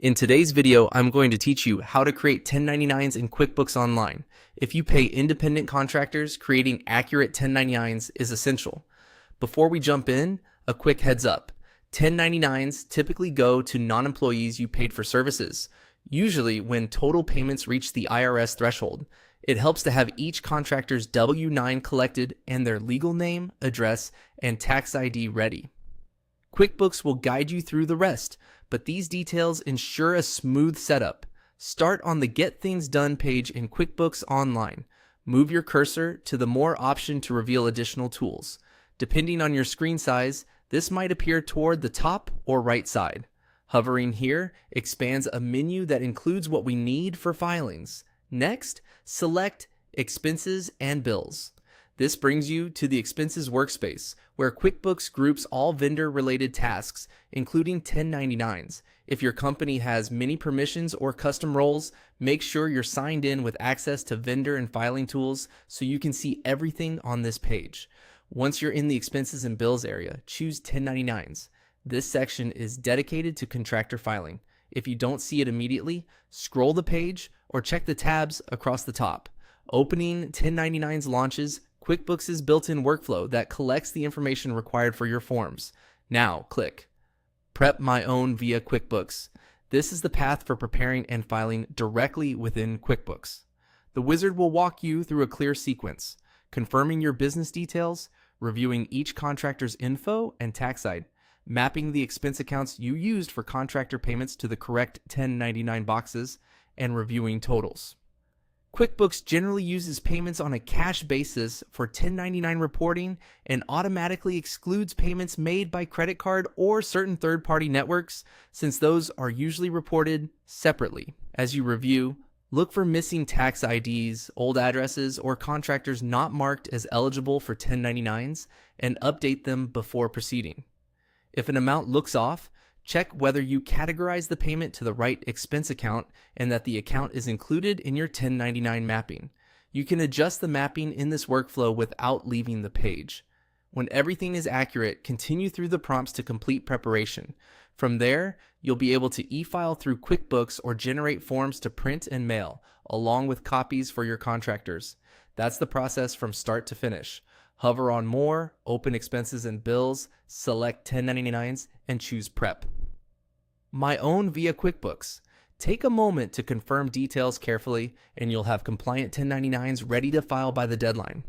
In today's video, I'm going to teach you how to create 1099s in QuickBooks Online. If you pay independent contractors, creating accurate 1099s is essential. Before we jump in, a quick heads up. 1099s typically go to non-employees you paid for services, usually when total payments reach the IRS threshold. It helps to have each contractor's W-9 collected and their legal name, address, and tax ID ready. QuickBooks will guide you through the rest, but these details ensure a smooth setup. Start on the Get Things Done page in QuickBooks Online. Move your cursor to the More option to reveal additional tools. Depending on your screen size, this might appear toward the top or right side. Hovering here expands a menu that includes what we need for filings. Next, select Expenses and Bills. This brings you to the Expenses workspace, where QuickBooks groups all vendor-related tasks, including 1099s. If your company has many permissions or custom roles, make sure you're signed in with access to vendor and filing tools so you can see everything on this page. Once you're in the Expenses and Bills area, choose 1099s. This section is dedicated to contractor filing. If you don't see it immediately, scroll the page or check the tabs across the top. Opening 1099s launches QuickBooks' built-in workflow that collects the information required for your forms. Now, click Prep My Own via QuickBooks. This is the path for preparing and filing directly within QuickBooks. The wizard will walk you through a clear sequence, confirming your business details, reviewing each contractor's info and tax ID, mapping the expense accounts you used for contractor payments to the correct 1099 boxes, and reviewing totals. QuickBooks generally uses payments on a cash basis for 1099 reporting and automatically excludes payments made by credit card or certain third-party networks, since those are usually reported separately. As you review, look for missing tax IDs, old addresses, or contractors not marked as eligible for 1099s and update them before proceeding. If an amount looks off, check whether you categorize the payment to the right expense account and that the account is included in your 1099 mapping. You can adjust the mapping in this workflow without leaving the page. When everything is accurate, continue through the prompts to complete preparation. From there, you'll be able to e-file through QuickBooks or generate forms to print and mail, along with copies for your contractors. That's the process from start to finish. Hover on More, open Expenses and Bills, select 1099s, and choose Prep My Own via QuickBooks. Take a moment to confirm details carefully, and you'll have compliant 1099s ready to file by the deadline.